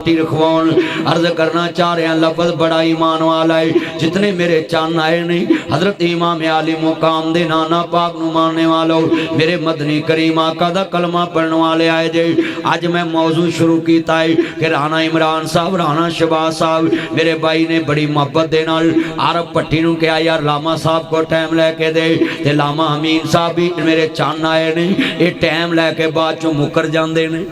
रखवाउन अर्ज करना चाह रहे हैं लफज बड़ा ईमान वाला है। जितने मेरे चन्न आए नहीं हजरत इमाम आली मुकाम दे नाना पाक नू मानने वालों मेरे मदनी करीम आका दा कलमा पढ़ने वाले आए जे। अज मैं मौजू शुरू किया है कि राणा इमरान साहब राणा शहबाज साहब मेरे भाई ने बड़ी मुहब्बत दे नाल आरब भट्टी नू कहा यार लामा साहब को टाइम लैके दे ते लामा अमीन साहब भी मेरे चन्न आए ने ये टाइम लैके बाद चों मुकर जाते हैं।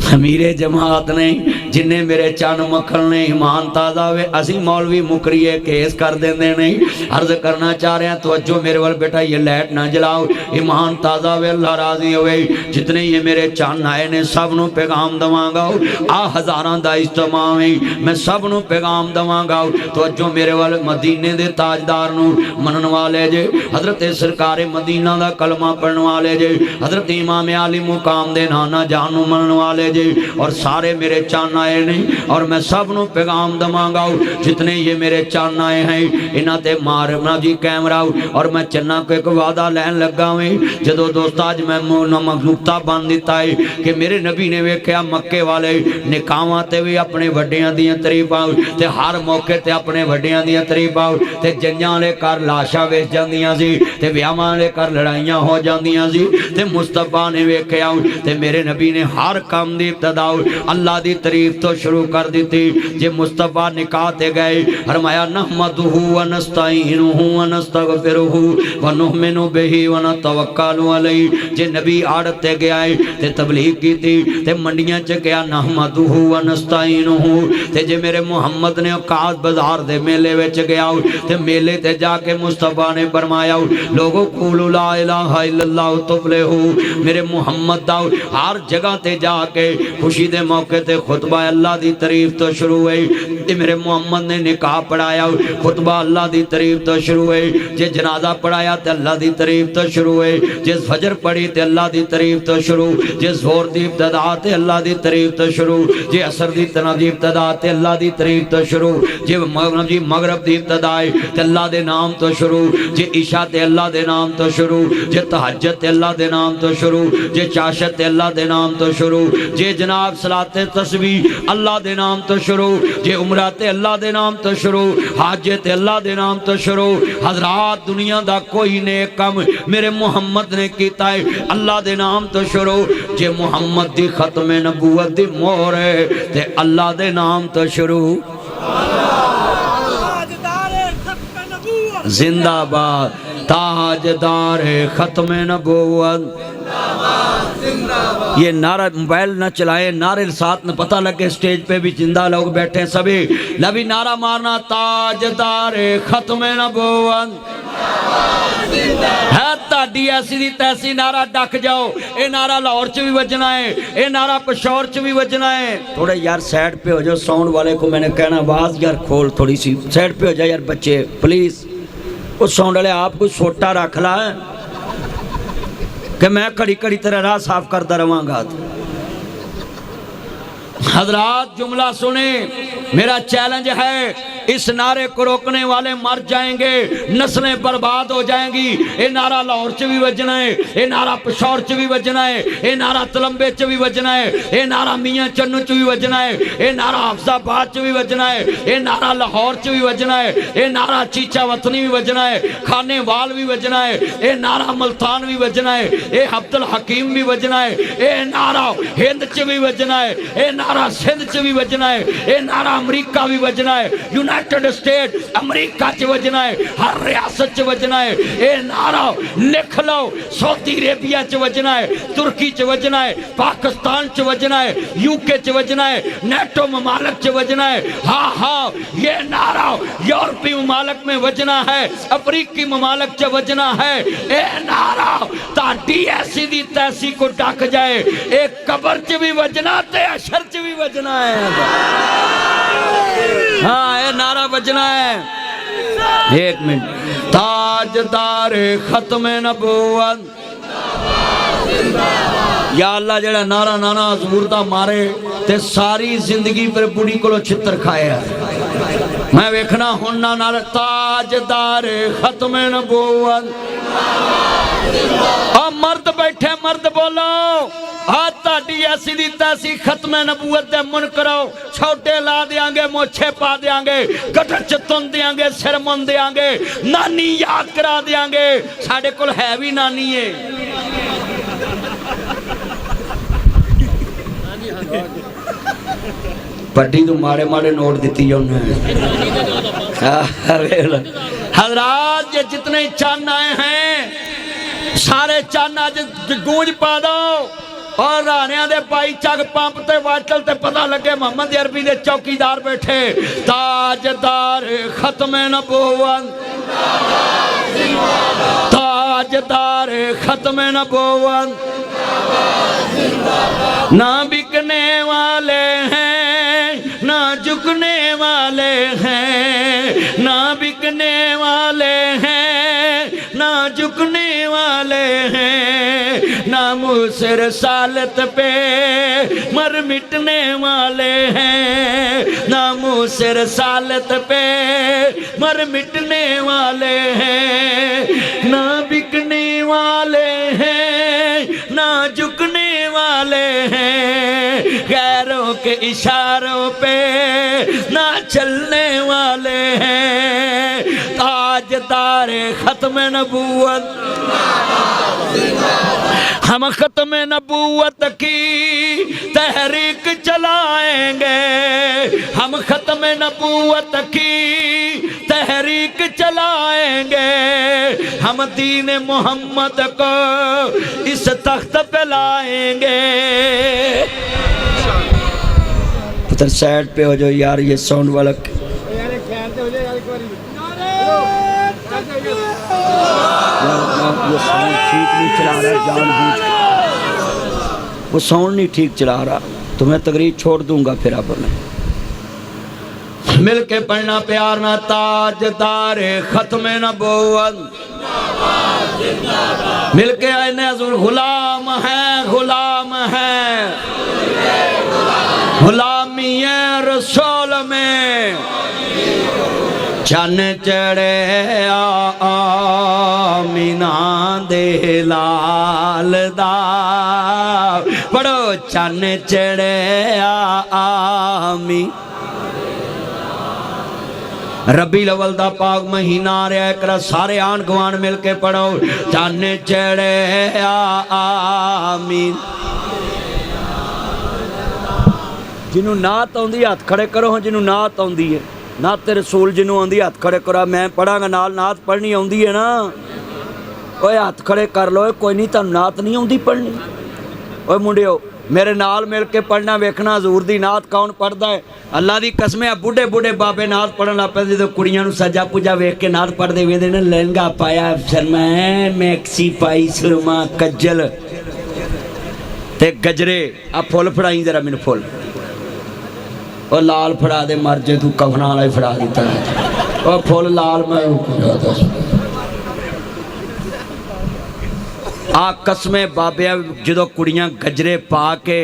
अमीरे जमात ने जिन्हें मेरे चन मखन ने ईमान ताज़ा वे असी मौलवी मुकरीए केस कर देंगे नहीं। अर्ज करना चाह रहे हैं तवज्जो मेरे वाल बेटा ये लाइट ना जलाओ ईमान ताज़ा वे अल्लाह राजी होवे। जितने ये मेरे चन आए ने सब नू पैगाम दवांगा आ हज़ारां दा इज्तिमा है मैं सब नू पैगाम दवांगा। तवज्जो मेरे वाल मदीने दे ताजदार नू मनन वाले जे हजरत सरकार मदीना दा कलमा पढ़ने वाले जे हजरत इमाम आली मुकाम दे नाना जान नू मनन वाले और सारे मेरे चन्न आए नहीं और मैं सब नू पैगाम दवांगा। जितने ये मेरे चन्न आए हैं इन्हां ते मारना जी कैमरा और मैं चन्ना को एक वादा लैन लगा वे जदों दोस्त अज मैं नुक्ता बन दिता है कि मेरे नबी ने वेख्या मक्के वाले निकाहां ते भी अपने वड्डियां दियां तरीफां ते हर मौके ते अपने वड्डियां दियां तरीफां ते जंजां वाले घर लाशां वेच जांदियां सी ते विआहां वाले घर लड़ाइयां हो जांदियां सी ते मुस्तफा ने वेख्या ते मेरे नबी ने हर काम दी इब्तदा अल्लाह दी तारीफ तो शुरू कर दी थी। जे मुस्तफा निकाह ते गए फरमाया नहमदुहु व नस्तईनुहु व नस्तगफिरुहु व नुमिनु बिही व नतवक्कलु अलैहि। जे नबी आड़त ते गया ते तबलीग की थी ते मंडियां च गया नहमदुहु व नस्तईनुहु ते जे मेरे मुहम्मद ने औकात बाजार दे मेले विच गया ते मेले ते जाके मुस्तफा ने फरमाया लोगो कुलू ला इलाहा इल्लल्लाह तुफलिहु। मेरे मुहम्मद दा हर जगह ते जाके खुशी दे मौके ते खुतबा अल्लाह दी तारीफ तो शुरू हुई। ते मेरे मुहम्मद ने निकाह पढ़ाया खुतबा अल्लाह दी तारीफ तो शुरू हुई। जे जनाजा पढ़ाया ते अल्लाह दी तारीफ तो शुरू हुई। जे फजर पढ़ी ते अल्लाह दी तारीफ तो शुरू। जे जोर दी इब्तिदा ते अल्लाह दी तारीफ तो शुरू। जे असर दी तनादी इब्तिदा ते अल्लाह दी तारीफ तो शुरू। जे मगरब दी इब्तिदा ते अल्लाह दे नाम तो शुरू। जे इशा ते अल्लाह दे नाम तो शुरू। जे तहज्जुद ते अल्लाह दे नाम तो शुरू। जे चाशत ते अल्लाह दे नाम तो शुरू। जे जनाब सलाते तस्बीह अल्लाह दे नाम तो शुरू। जे उमरा ते अल्लाह दे नाम तो शुरू। हाज ते अल्लाह दे नाम तो शुरू। हजरात दुनिया दा कोई नेक कम मेरे मुहम्मद ने कीता है अल्लाह दे नाम तो शुरू। जे मुहम्मद दी खत्म नबूवत दी मोहर है ते अल्लाह दे नाम तो शुरू। जिंदाबाद ताजदार खत्म नबूवत। ये नारा मोबाइल न चलाए नारे साथ न पता लगे स्टेज पे भी जिंदा लोग बैठे सभी लभी नारा मारना ताजदार खत्म नबूवत है ताड़ी ऐसी दी तैसी नारा डक जाओ। ये नारा लाहौर च भी बजना है ये नारा पेशौर च भी बजना है। थोड़े यार साइड पे हो जाओ साउंड वाले को मैंने कहना आवाज यार खोल थोड़ी सी साइड पे हो जाए यार बच्चे प्लीज। उस साउंड वाले आप कोई सोटा रख ला कि मैं घड़ी घड़ी तेरा राह साफ करता रवांगा। हजरात जुमला सुने मेरा चैलेंज है इस नारे को रोकने वाले मर जाएंगे नस्लें बर्बाद हो जाएंगी। ये नारा लाहौर च भी बजना है ये नारा पेशौर च भी बजना है ये नारा तलंबे च भी बजना है ये नारा मियाँ चन्नू च भी बजना है ये नारा हफ्जाबाद च भी बजना है ये नारा लाहौर च भी बजना है ये नारा चीचा वतनी भी बजना है खाने वाल भी बजना है ये नारा मुल्तान भी बजना है ये अब्दुल हकीम भी बजना है ये नारा हिंद च भी बजना है ये नारा सिंध च भी बजना है ये नारा अमरीका भी बजना है यूनाइटेड स्टेट अमरीका च बजना है हर रियासत च बजना है। ये नारा लिख लो सऊदी अरेबिया च बजना है तुर्की च बजना है पाकिस्तान च बजना है यूके च बजना है नेटो ममालक च बजना है। हाँ हाँ ये नारा यूरोपीय ममालक में बजना है अफ्रीकी ममालक च बजना है। ये नारा ताड़ी ऐसी दी तैसी को डक जाए एक कबर च भी बजना ते अशर च भी बजना है। हाँ ये नारा बजना है। एक मिनट ताजदार खत्म नबूवत या अल्लाह जेड़ा नारा नाना हजूर दा मारे ते सारी जिंदगी फिर बुढ़ी को छित्र खाया। मैं वेखना हुन्ना नाल ताजदार खत्म नबूवत। आ मर्द बैठे मर्द बोलो आ ताड़ी ऐसी दी तैसी खत्म नबूवत दे मुनकरो छोटे ला देंगे मोछे पा देंगे गटर च तुन देंगे सिर मुन देंगे नानी याद करा देंगे साडे कोल है भी नानी है। पट्टी तो माड़े माड़े नोट दी हजरात ये जितने चन्न आए हैं सारे चन्न अज गूंज पा दो और राणिया दे पाई चग पंप ते वाचल ते पता लगे मोहम्मद अरबी दे चौकीदार बैठे ताजदार खत्म नबूवत ताजदार खत्म नबूवत। ना बिकने वाले हैं ना झुकने वाले हैं ना बिकने वाले हैं ना झुकने वाले हैं ना मुझसे रसालत पे मर मिटने वाले हैं ना मुझसे रसालत पे मर मिटने वाले हैं ना बिकने वाले हैं ना झुकने वाले हैं गैरों के इशारों पे ना चलने वाले हैं ताजदार खत्म नबूवत। हम खत्म नबूवत की तहरीक चलाएंगे हम खत्म नबूवत की तहरीक चलाएंगे हम दीन मोहम्मद को इस तख्त पे लाएंगे। पुत्र साइड पे हो जाओ यार ये साउंड वाला वो साउंड ठीक नहीं चला रहा जानबूझ के वो साउंड नहीं ठीक चला रहा तो मैं तकरीर छोड़ दूंगा फिर आप मिल के पढ़ना प्यार ना ताजदार खत्म नबूवत मिल के आए नज़र गुलाम है गुलामी है रसूल में चन चढ़े आमीना दे लाल दा पढ़ो चन चढ़े आमी रबी लवल दा पाक महीना आ रहा है करा सारे आन गवान मिल के पढ़ो चन चढ़े आमीन। जिन्हों नात आउंदी हाथ खड़े करो जिन्हों नात आउंदी है नात रसूल जिन्हों आउंदी हाथ खड़े करो मैं पढ़ांगा नाल नात पढ़नी आउंदी है ना ओए हाथ खड़े कर लो कोई नहीं तुहानूं नात नहीं आउंदी पढ़नी ओए मुंडियो मेरे नाल मिल के पढ़ना वेखना हजूर दी नात कौन पढ़दा है अल्लाह दी कसम है बुढ़े बुढ़े बाबे नात पढ़न लग पे जो कुड़ियां नूं सजा पूजा वेख के नात पढ़दे वेंदे ने लहंगा पाया शर्मा मैक्सी पाई सुरमा कज्जल ते गजरे आ फुल फड़ाई जरा मैनूं फुल और लाल फड़ा दे मर जे तू कफना वाला ही फड़ा दिता और फुल लाल मैं आ कसमे बाबे जो कुड़ियां गजरे पा के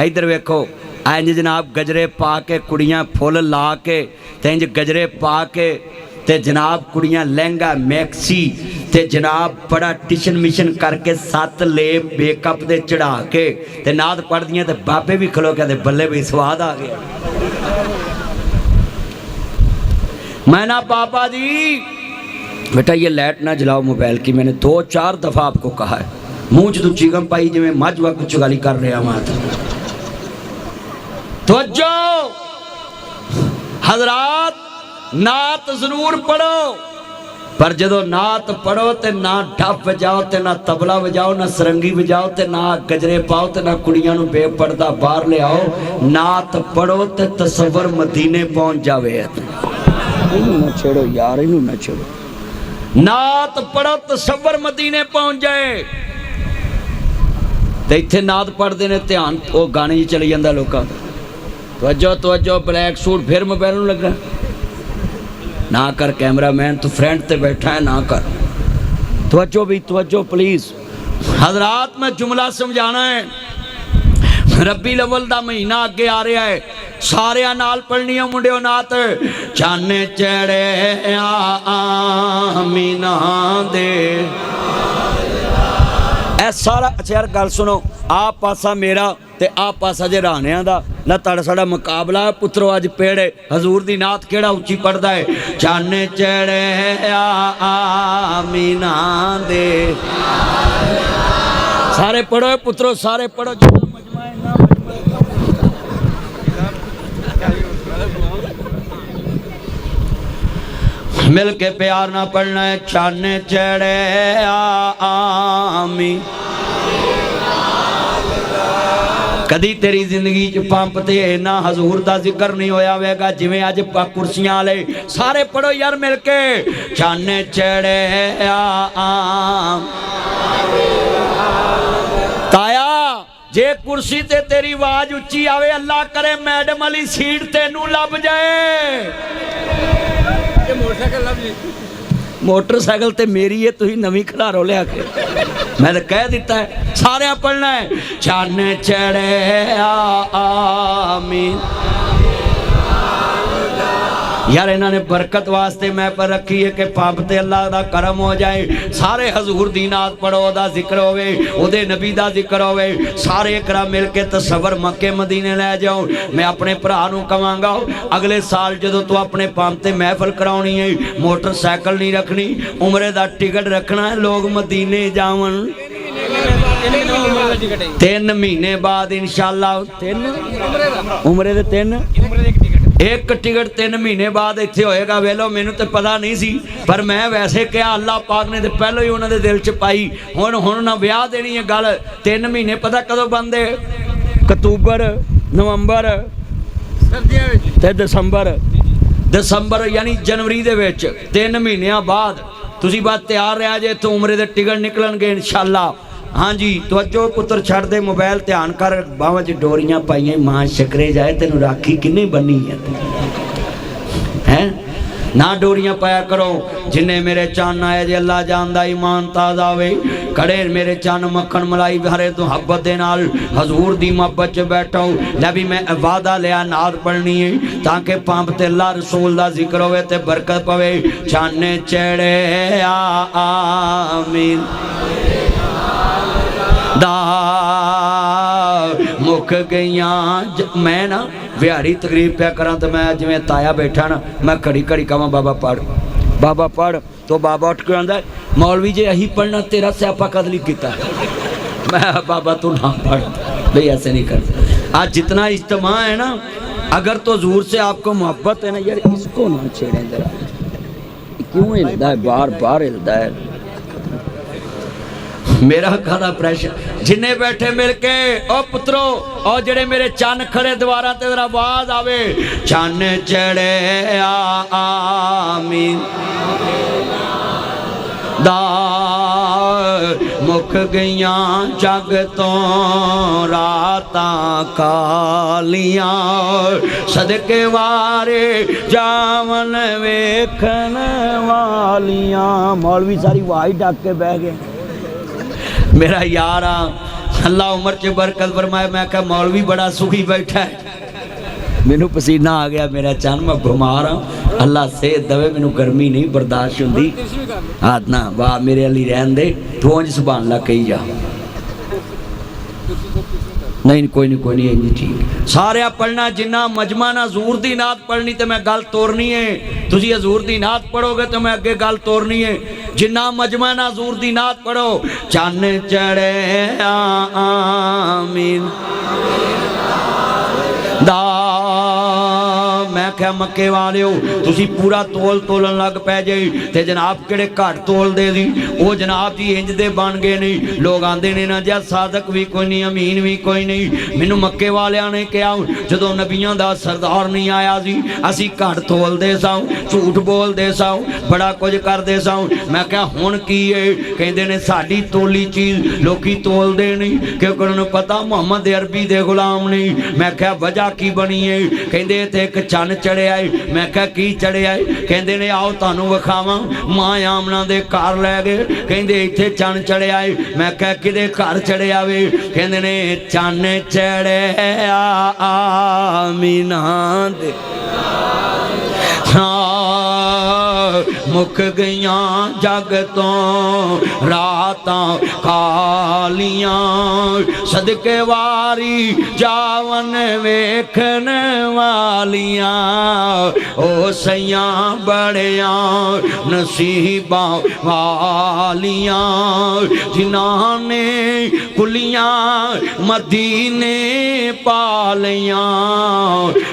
इधर वेखो इंज जनाब गजरे पा के कुड़ियां फुल ला के ते इंज गजरे पा के ते जनाब कुड़ियां लहंगा मैक्सी ते जनाब बड़ा टिशन मिशन करके 7 ले मेकअप दे चढ़ा के ते नाद पढ़दियां ते बाबे भी खलो कहते बल्ले भी स्वाद आ गया। मैं ना बाबा जी बेटा ये लाइट ना जलाओ मोबाइल की मैंने 2-4 दफ़ा आपको कहा है मुँह च तू चिगम पाई जिमें मझ वक्त चुगाली कर रहा मात तो जो हजरात नात जरूर पढ़ो पर जो नात पढ़ो तो ना डफ बजाओ तो ना तबला बजाओ ना सरंगी बजाओ तो ना गजरे पाओ तो ना कुड़ियां नूं बेपरदा बाहर ले आओ नात पढ़ो तो तसव्वुर मदीने पहुंच जावे। ना छेड़ो यार इनू ना छेड़ो नात पढ़ो तसव्वुर मदीने पहुंच जाए तो इत्थे नात पढ़ते ने ध्यान वो गाने ही चली जाता लोगों का तवज्जो ब्लैक सूट फिर मोबाइल नूं लगा ना कर कैमरा मैन तू फ्रंट ते बैठा है ना कर तवज्जो प्लीज हजरात मैं जुमला समझाना है रबी अव्वल दा महीना अगे आ रहा है सारिया नाल पढ़नी है मुंडियो नात। चन चढ़े आमीना दे। ए सारा अच्छा यार गल सुनो, आ पासा मेरा ते आ पासा जे राणियां दा ना तुहाडा साडा मुकाबला है पुत्रो। अज पेड़े हजूर दी नात केड़ा उच्ची पढ़दा है। चन चढ़े आमीना दे। सारे पढ़ो पुत्रो, सारे पढ़ो। मिल के प्यार ना पढ़ना है। चन चढ़े आमी। कदी तेरी जिंदगी च पंप ते इन्ना हजूर दा जिक्र नहीं होया वेगा जिवें अज कुर्सियां वाले। सारे पढ़ो यार मिल के। चन चढ़े ताया जे कुर्सी ते तेरी आवाज उच्ची आवे, अल्लाह करे मैडम वाली सीट तेनू लब जाए। मोटरसाइकिल ते मेरी है, तुही नवी खिलारो लिया के। मैं तो कह दिता है सारे पढ़ना है। चन चढ़े आमीन। यार इन्होंने बरकत वास्ते मैं पर रखी है कि पंप ते अल्लाह दा करम हो जाए। सारे हजूर दी नात पढ़ो, ओदा जिक्र होवे, ओदे नबी दा जिक्र होवे। सारे करा मिल के तसव्वुर मक्के मदीने ले जाओ। मैं अपने भरा नूं कहांगा अगले साल जदों तू अपने पंप ते महफिल कराउणी है, मोटरसाइकिल नहीं रखनी, उमरे दा टिकट रखना है, लोग मदीने जावन। 3 महीने बाद इंशाअल्लाह। 3 उमरे दे 3 एक टिकट 3 महीने बाद इत्थे होएगा। वेलो मैनू तो पता नहीं सी, पर मैं वैसे क्या अल्लाह पाक ने तो पहलों ही उन्होंने दिल च पाई। हुण ना ब्याह देनी है गल। 3 महीने पता कदों बनदे? अक्तूबर, नवंबर ते दसंबर यानी जनवरी दे विच 3 महीनों बाद तुसीं बात तैयार रहा जे। इत्थों उमरे दे टिकट निकलणगे इंशाअल्लाह। हाँ जी तवज्जो पुत्र छड़ दे मोबाइल ध्यान कर। बावां च डोरियां पाइयां मां शकरे जाए तेनू राखी किन्ने बनी है ना डोरियां पाया करो। जिन्ने मेरे चन आए जे अल्लाह जानदा ईमान ताज़ा वे। कड़े मेरे चन मक्खन मलाई हरे मुहब्बत दे नाल हजूर दी मोहब्बत च बैठो। नबी मैं वादा लिया नात पढ़नी है ताकि पंप ते अल्लाह रसूल दा जिक्र होवे ते बरकत पवे। चन चढ़े आमीन दा मुख गईया। मैं ना बिहारी तकरीब पे करा तो मैं जिवें ताया बैठा ना, मैं घड़ी घड़ी कहां बाबा पढ़ तो बाबा उठ के आंदा मौलवी जे अही पढ़ना तेरा स्यापा कदली किता। मैं बाबा तू ना पढ़ भाई, ऐसे नहीं करते। आज जितना इज्तिमा है ना, अगर तो हजूर से आपको मोहब्बत है ना यार, इसको ना छेड़ें जरा। क्यों हिलदा है बार बार हिलदा है मेरा खादा प्रेशर। जिन्ने बैठे मिल के ओ पुत्रो, और जेड़े मेरे चन खड़े द्वारा ते जरा आवाज आवे। चन चढ़े आमीन दा मुख गईया जग तो रातां कालियां। सदके वारे जावन वेखन वालियां। मौलवी सारी वाही ढक के बह गए। मेरा यार अल्लाह उम्र च बरकत फरमाए। मैं कहा मौलवी बड़ा सुखी बैठा है। मैनू पसीना आ गया मेरा चन, मैं बीमार हाँ। अल्लाह सेहत दवे, मैनू गर्मी नहीं बर्दाश्त होंदी। हाथ ना वाह मेरे अली रहन दे, तू उंज सुभान अल्लाह कही जा। नहीं कोई नहीं ठीक। सारे पढ़ना जिन्ना मजमा ना हजूर दी नात पढ़नी तो मैं गल तोड़नी है। तुसी हजूर दी नात पढ़ोगे तो मैं अगे गल तोड़नी है। जिन्ना मजमा ना हजूर दी नात पढ़ो। चन चढ़े आमीन दा। मैं क्या मक्के वाले हो तुसी पूरा तोल तोलन लग पै जाई ते जनाब केड़े घट तोल दे दी वो जनाब जी इंज दे बन गए नहीं। लोग आंदे ने ना जी सादक भी कोई नहीं, अमीन भी कोई नहीं। मैनू मक्के वालियां ने कहा जदों नबियां दा सरदार नहीं आया सी असी घट तोलदे सां, झूठ बोलदे सां, बड़ा कुछ करदे सां। मैं क्या हुण की है? कहंदे ने साडी तोली चीज़ लोकी तोलदे नहीं क्योंकि उन्होंने पता मुहम्मद अरबी दे गुलाम नहीं। मैं क्या वजह की बनी है? कहंदे ते एक चन चढ़िया है। मैं कहा की चढ़िया है? कहते ने आओ तुहानू विखावां। मां आमना दे घर लै गए, कहते इत्थे चंद चढ़िया है। मैं कहा किदे घर चढ़िया वे? कहते ने चंद चढ़िया आमीना दे। मुक गईयां जग तो रातां कालियां, सदके वारी जावन वेखन वालियां। ओ सैयां बड़ियां नसीबां वालियां, जिन्हां ने कुलियां मदीने पालियां।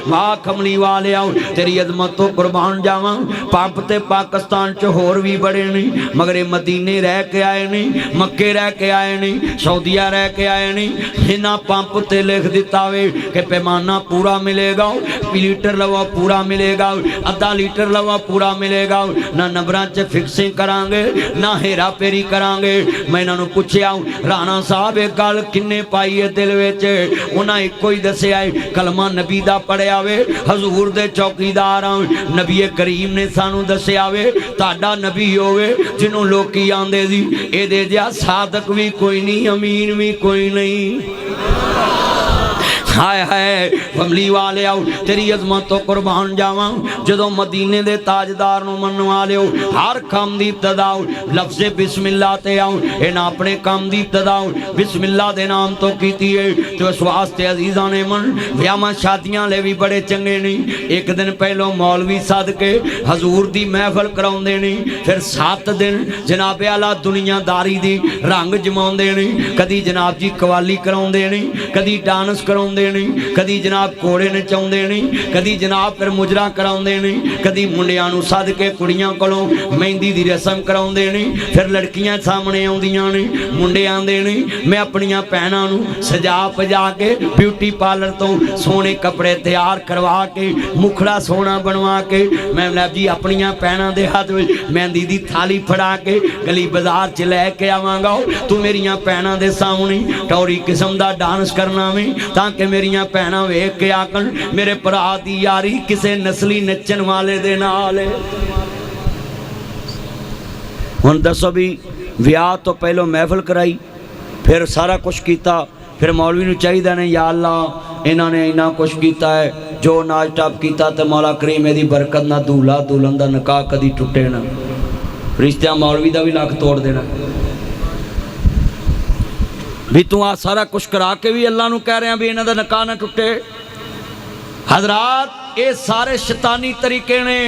मां कमली वाले आओ तेरी अजमत तो कुर्बान जावां। पंप ते पाकिस्तान च होर भी बड़े नहीं, मगर ये मदीने रह के आए नहीं, मक्के रह के आए नहीं, सऊदिया रह के आए नहीं। इन्हां पंप ते लिख दिता वे कि पैमाना पूरा मिलेगा, लीटर लवा पूरा मिलेगा, अद्धा लीटर लवा पूरा मिलेगा। ना नंबरां च फिक्सिंग करांगे ना हेरा फेरी करांगे। मैं इन्हां नूं पुछया राणा साहब एक गल किन्ने पाई है दिल विच? उन्हां इक्को ही दस्सिया है कलमा नबी दा पढ़िया वे, हजूर दे चौकीदार हां। नबी करीम ने सानू दस्सिया वे तुहाडा नबी होवे जिन्हों लोकी आंदे सी इहदे जिहा सादक भी कोई नहीं, अमीन भी कोई नहीं। हाय हाय कमली वाले आओ तेरी अजमत तो कुर्बान जावां। जदों मदीने दे ताजदार नूं मनवा लियो, हर काम दी इब्तदा लफ्ज़े बिस्मिल्लाह ते आओ। इन्हां अपने काम दी इब्तदा बिस्मिल्लाह दे नाम तो कीती है। तो इस वास्ते अजीज़ां ने मन व्याहां शादियां ले भी बड़े चंगे नहीं। एक दिन पहलों मौलवी सद के हजूर दी महफिल कराउंदे नहीं, फिर 7 दिन जनाबे आला दुनियादारी दी रंग जमाउंदे नहीं। कदी जनाब जी कवाली कराउंदे नहीं, कदी डांस कराउंदे नहीं, कदी जनाब घोड़े नचाउंदे नहीं, कदी जनाब फिर मुजरा कराउंदे नहीं, कदी मुंडियां नूं सद के कुड़ियां कोलों मेहंदी दी रस्म कराउंदे नहीं, फिर लड़कियां सामने आउंदियां नहीं, मुंडे आंदे नहीं। मैं अपनियां भैणां नूं सजा पजा के ब्यूटी पार्लर तो सोहणे कपड़े तैयार करवा के मुखड़ा सोहना बनवा के मैं जी अपनियां भैणां दे हत्थ विच मेहंदी दी थाली फड़ा के गली बाजार च लैके आवांगा। तू मेरियां भैणां दे सामने टौरी किस्म दा डांस करना वे ताकि मेरियां भैणां वेख के आखन मेरे भरा दी यारी किसे नस्ली नचन वाले दे नाल है। हुण दसो भी विआह तो पहलों महफिल कराई, फिर सारा कुछ किया, फिर मौलवी नूं चाहिदा ने या अल्लाह इन्होंने इन्ना कुछ किया है, जो नाच टाप किया तो मौला करीम इहदी बरकत ना दूल्हा दुल्हन का निकाह कदी टुटे ना, रिश्तियां मौलवी का भी लक तोड़ देना। भी तू आ सारा कुछ करा के भी अल्लाह नूं कह रहा भी इन्हां दा निकाह ना टुटे। हजरात ये सारे शैतानी तरीके ने।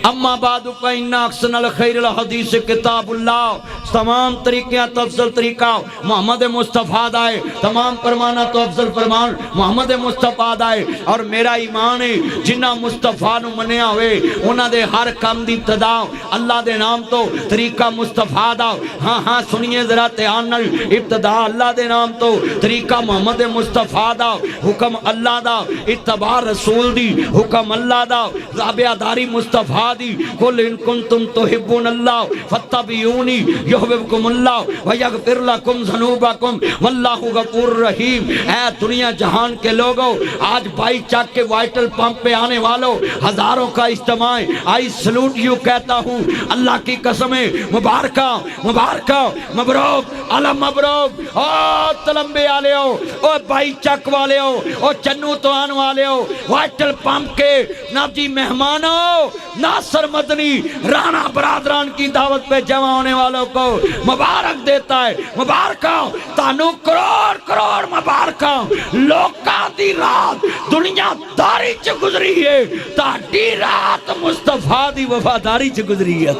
अम्मा बादु का इन्ना अक्सनल खैरुल हदीस किताबुल्लाह, तमाम तरीक़े तो अफजल तरीका मोहम्मद मुस्तफ़ा दा है, तमाम फरमाना तो अफजल फरमान मोहम्मद मुस्तफ़ा दा है। और मेरा ईमान है जिन्ना मुस्तफ़ा नूं मन्निया होवे उन्हां दे हर काम दी इब्तदा अल्लाह दे नाम तो, तरीका मुस्तफ़ा दा। हाँ हाँ सुनिए जरा ध्यान नाल, इब्तदा अल्लाह दे नाम तो, तरीका मोहम्मद मुस्तफ़ा दा, हुक्म अल्लाह दा, इत्तबा रसूल दी, हुक्म अल्लाह दा, ज़ाबियादारी मुस्तफ़ा दी। कुल इन कुंतुम तुहिब्बुन अल्लाह फत्तबिऊनी युहब्बुकुमुल्लाह व यगफिर लकुम ज़ुनूबकुम वल्लाहु गफूरुर रहीम। ऐ दुनिया जहान के लोगों, आज बाई चक के वाइटल पंप पे आने वालों हजारों का इज्तिमा है। आई सलूट यू कहता हूँ, अल्लाह की कसम है, मुबारका मुबारका मबरूक अलम मबरूक। ओ तलम्बे वाले हो, ओ बाई चक वाले हो, ओ चन्नू तोआन वाले हो, वाइटल पंप के नाजी मेहमानों, नासर मदनी राणा बरादरान की दावत पे जमा होने वालों को मुबारक देता है। मुबारक तानू करोड़ करोड़ मुबारक। लोका दी रात दुनियादारी च गुजरी है, ताडी रात मुस्तफा दी वफादारी च गुजरी है।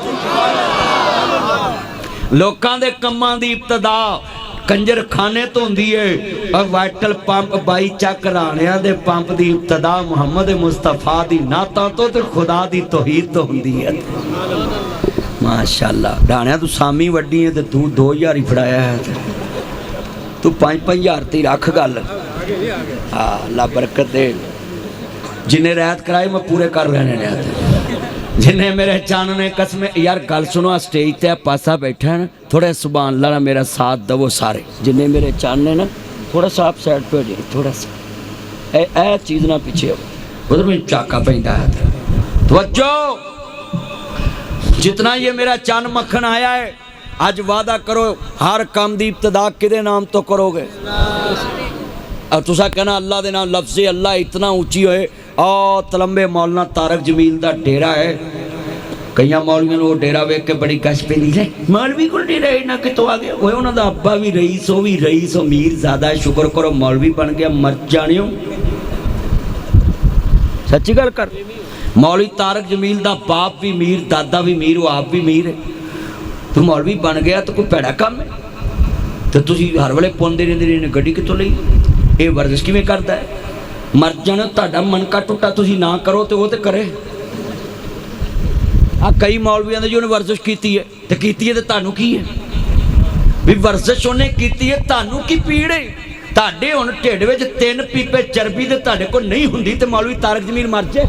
लोकां दे कम्मां दी इब्तदा कंजर खाने तो होंदी है, और वाइटल पंप बाई चक राणिया दे पंप दी इब्तदा मुहम्मद मुस्तफा दी नाता तो ते खुदा दी तौहीद तो होंदी है। माशाअल्लाह राणिया तू सामी वड्डी है ते तू 2000 ही फड़ाया है, तू 5-5 ती रख गल। हाँ अल्लाह बरकत दे, जिन्हें रैत कराए मैं पूरे कर लेने ने, जिन्हें मेरे चान ने कसम। यार गल सुनो, स्टेज ते पासा बैठा है ना, थोड़ा सुभान अल्लाह मेरा साथ दवो सारे, जिन्हें मेरे चान ने ना थोड़ा सा आप साइड पे हो जाए, थोड़ा सा ए चीज़ ना पीछे हो, उधर में चाका पैंदा है। तवज्जो, जितना ये मेरा चन मक्खन आया है, अज वादा करो हर काम की इब्तदा किदे नाम तो करोगे। और तुसा कहना अल्लाह दे नाम, लफ्ज़े अल्लाह इतना उच्ची होए। आ तलंबे मौलाना तारक जमील का डेरा है। कई मौलवियों वो डेरा वेख के बड़ी कश पैंदी है, मौलवी को डेरा इन्ना कितों आ गया। वो उन्होंने अब्बा भी रईस, वो भी रईस, अमीर ज़्यादा, शुक्र करो मौलवी बन गया, मर जानियो। सच्ची गल कर, मौलवी तारक जमील का बाप भी मीर, दादा भी मीर, वो आप भी मीर है। तू मौलवी बन गया तो कोई भैड़ा काम है? तो तुम हर वेले पाउंदे रहंदे ने गड्डी कितों लई, ये वर्जिश किवें करदा है? मर जाना, तुहाडा मन का टुटा तुसीं ना करो तो वो तो करे। आ कई मौलवियां दे जो उन्हें वर्जिश कीती है तो कीती है, तो तुहानूं की है भी वर्जिश उन्हें कीती है, तुहानूं की पीड़ है? तुहाडे हुण ढिड विच 3 पीपे चरबी दे तुहाडे कोल नहीं हुंदी ते मौलवी तारक जमील मर जाए।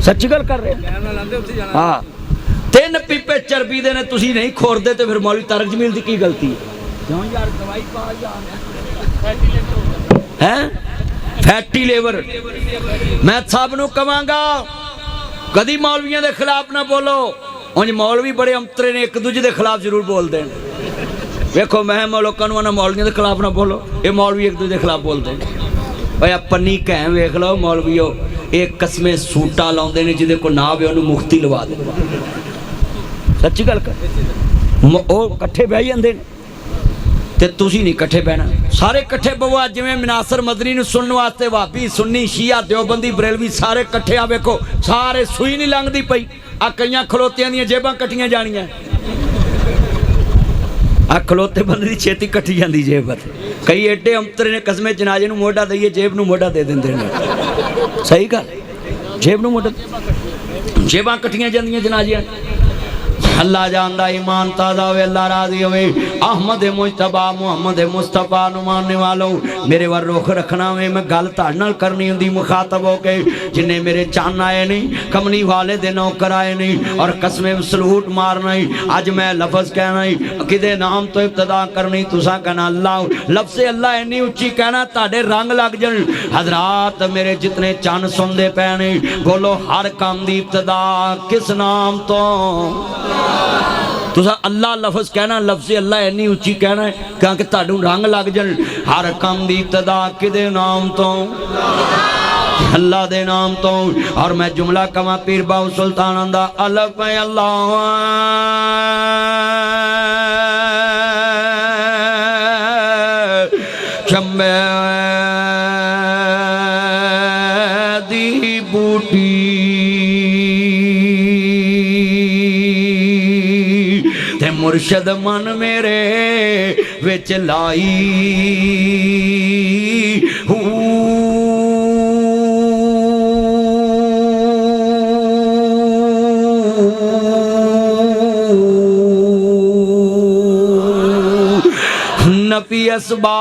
सच्ची गल कर रहे। हाँ, 3 पीपे चरबी दे ने तुसीं नहीं खोरदे तो फिर मौलवी तारक जमील की की गलती है? क्यों यार, दवाई पा है फैटी लेवर। मैं सब नूं कहांगा कदी मौलवियों के खिलाफ ना बोलो। उंज मौलवी बड़े अंतरे ने, एक दूजे के खिलाफ जरूर बोलते हैं। वेखो मैं लोगों को मौलवियों के खिलाफ ना बोलो, ये मौलवी एक दूजे के खिलाफ बोलते हैं। भाई पन्नी कैम वेख लो मौलवीओ, एक कस्में सूटा लाते हैं, जिदे को ना आवे उन्होंने मुफ्ती लवा दे। सच्ची गल कर, वो कट्ठे बह जाते हैं ते तुसीं नहीं कट्ठे बहना, सारे कट्ठे बवो। जिवें मिनासर मदनी नूं सुनने वास्ते भाभी, सुन्नी, शिया, देवबंदी, बरेलवी सारे कट्ठे आ। वेखो सारे सूई नहीं लंघदी पई। आ कईयां खलोतियां दियां जेबां कट्टियां जानियां, आ खलोते बंदे दी छेती कट्टी जाती जेब। कई एडे अंतरे ने कसमें जनाजे नूं मोढा दईए, जेब नूं मोढा दे दिंदे ने। सही गल, जेब नूं मोढा, जेबां कट्टियां जांदियां जनाजियां। अल्लाह जानदा, ईमान ताज़ा होवे, अल्लाह राजी होवे। अहमद मुजतबा मुहम्मद मुस्तफा नूं मानने वालों, मेरे वाल रुख रखना वे। मैं गल तुहाडे नाल करनी हुंदी मुखातब हो के, जिन्ने मेरे चन्न आए नहीं, कमली वाले दे नौकर आए नहीं, और कसमें सलूट मारना ही। अज मैं लफज कहना ही, किदे नाम तो इब्तदा करनी, तुसां कहना अल्लाह। लफ्ज़े अल्लाह इन्नी उच्ची कहना तुहाडे रंग लग जाण। हजरात मेरे जितने चन्न सुनदे पे ने, बोलो हर काम दी इब्तदा किस नाम तो? तुसा अल्लाह लफ्ज़ कहना, लफ्ज़ अल्लाह इन्नी उच्ची कहना है क्योंकि तुहानू रंग लग जाण। हर काम दी इब्तदा किदे नाम तो? अल्लाह दे नाम तो। और मैं जुमला कमा पीर बाऊ सुल्तान दा, अल्लाह अल्लाह चंबे दी बूटी मुर्शद मन मेरे विच लाई। नपी असबा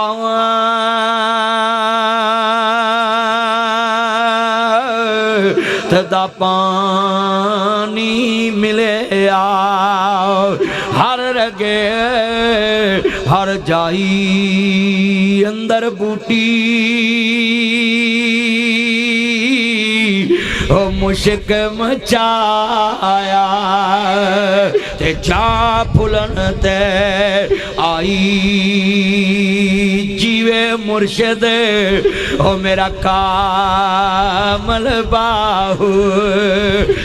तदा पानी मिले हर रगे हर जाई अंदर बूटी। ओ मुश्क मचाया ते जा फुलन ते आई जीवे मुर्शद ओ मेरा कामल बाहू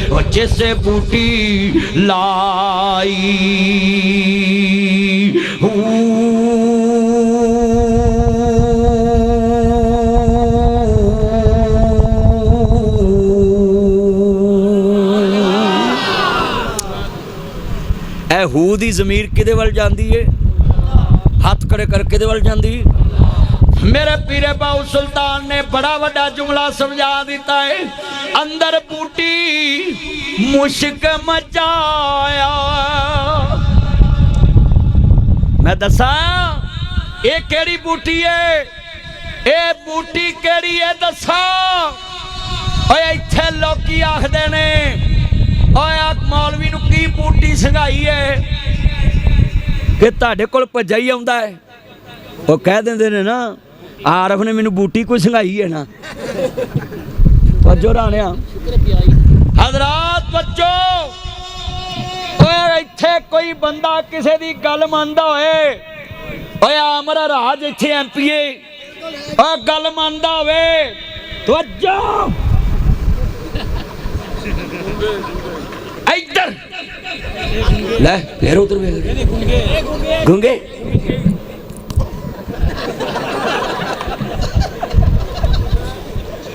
ओ जिसे बूटी लाई। हू दी ज़मीर किदे वल जांदी है? हाथ खड़े कर किदे वल जांदी? मेरे पीरे बाऊ सुल्तान ने बड़ा वड्डा जुमला समझा दिता है। अंदर बूटी मुश्क मचाया। मैं दसा ये केड़ी बूटी है? ये बूटी केड़ी है दसा? इत्थे लोकी आखदे ने मौलवी नूं की बूटी संघाई है कि तुहाडे कोल भज्जा ही आउंदा है। वो कह देंदे ने ना आरफ ने मैनू बूटी कोई संघाई है ना। तवज्जो राणिया हजरात बच्चो इत्थे कोई बंदा किसी दी गल मनदा होए ओए आमर राज इत्थे MP गल मनदा होवे तवज्जो इधर ले फिर उधर गूंगे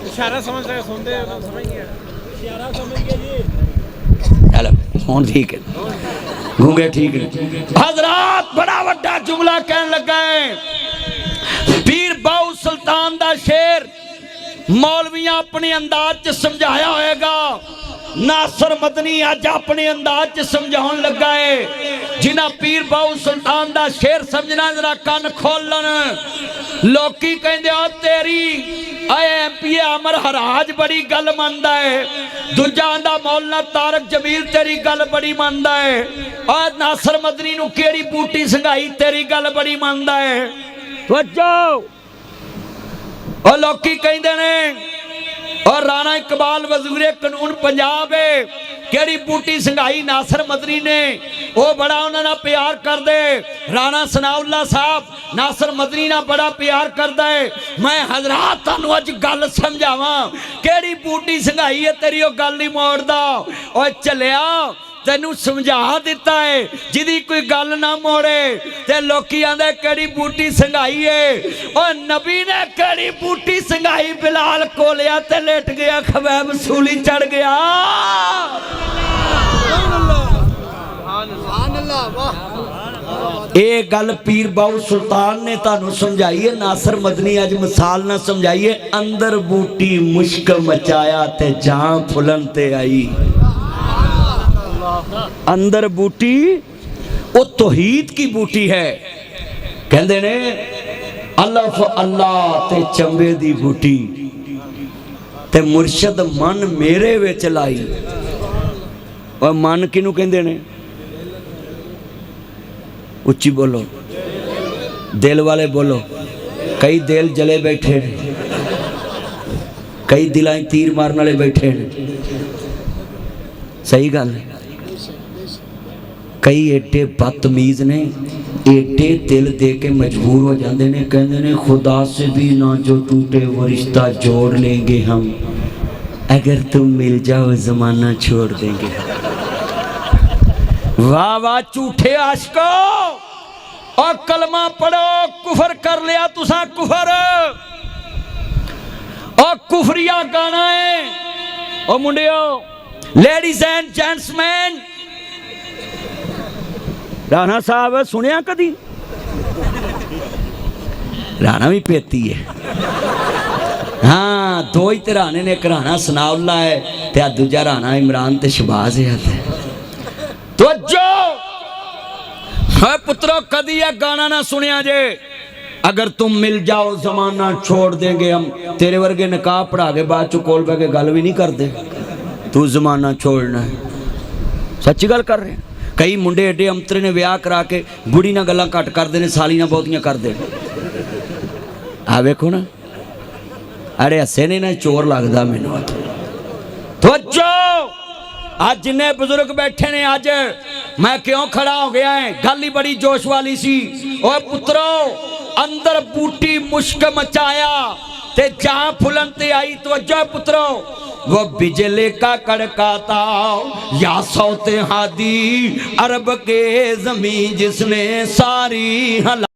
इशारा समझ रहे सुनते समझ गया इशारा समझ गया जी चलो हुन ठीक है गूंगे ठीक है हजरात बड़ा वड्डा जुमला कहन लगा है पीर बाऊ सुल्तान दा शेर मौलवियां अपने अंदाज च समझाया होएगा नासर मदनी अज अपने अंदाज च समझाउण लगा है जिन्हां पीर बाऊ सुल्तान दा शेर समझना जरा कन खोलन लोकी कहंदे ओ तेरी MP अमर हराज बड़ी गल मनदा है दूजा आंदा मौलाना तारक जमील तेरी गल बड़ी मनदा है और नासर मदनी नूं केड़ी बूटी संघाई तेरी गल बड़ी मनदा है वजो और लोकी कहंदे ने और राणा इकबाल वज़ीरे कानून पंजाब है केड़ी बूटी संघाई नासर मदनी ने वो बड़ा उन्होंने प्यार कर दे राणा सनाउल्ला साहब नासर मदनी ना बड़ा प्यार करता है मैं हजरात तुहानू अज गल समझावा केड़ी बूटी संघाई है तेरी वो गल नहीं मोड़दा और चलिया तेनू समझा दिता है जिदी कोई गल ना मोड़े ते लोकी आंदे केड़ी बूटी संघाई है और नबी ने केड़ी बूटी संघाई बिलाल कोलिया ते लेट गया खबैब सूली चढ़ गया ये गल पीर बाऊ सुल्तान ने तानू समझाई है नासर मदनी अज मिसाल ना समझाई है अंदर बूटी मुश्क मचाया ते जां फुलन ते आई अंदर बूटी वो तौहीद की बूटी है कहंदे ने अल्लाह अल्लाह ते चंबे दी बूटी ते मुर्शद मन मेरे विच लाई और मन किनू कहंदे ने उच्ची बोलो दिल वाले बोलो कई दिल जले बैठे ने कई दिलां तीर मारन वाले बैठे ने सही गल है कई एडे बदतमीज ने एडे दिल दे के मजबूर हो जाते ने कहते ने खुदा से भी ना जो टूटे वो रिश्ता जोड़ लेंगे हम अगर तुम मिल जाओ जमाना छोड़ देंगे वाह वाह झूठे आशिको और कलमा पढ़ो कुफर कर लिया तुसा कुफर और कुफरिया गाना है और मुंडियो लेडीज एंड जेंट्समैन राणा साहब सुनिया कदी राणा भी पेती है हाँ दो ही राणे ने एक राणा सनाउल्ला है ते दूजा राणा इमरान ते शहबाज है तो जो पुत्रो कदी यह गाना ना सुनिया जे अगर तुम मिल जाओ जमाना छोड़ देंगे हम तेरे वर्गे निकाह पढ़ा के बाद चो कोल बह के गल भी नहीं करते तू जमाना छोड़ना है सच्ची गल कर रहे हैं कई मुंडे एडे अंतरे ने विआह करा के बुढ़ी ना गल्लां घट करते हैं साली ना बहुतियां करते आ वेखो ना अरे हसे ने ना चोर लगता मैनू तो आज जिन्ने बुजुर्ग बैठे ने अज मैं क्यों खड़ा हो गया है गल ही बड़ी जोश वाली सी ओए पुत्रो अंदर बूटी मुश्क मचाया ते जहां फुलन ते आई तवज्जो पुत्रो वो बिजली का कड़काता या सौते हादी अरब के जमीन जिसने सारी हला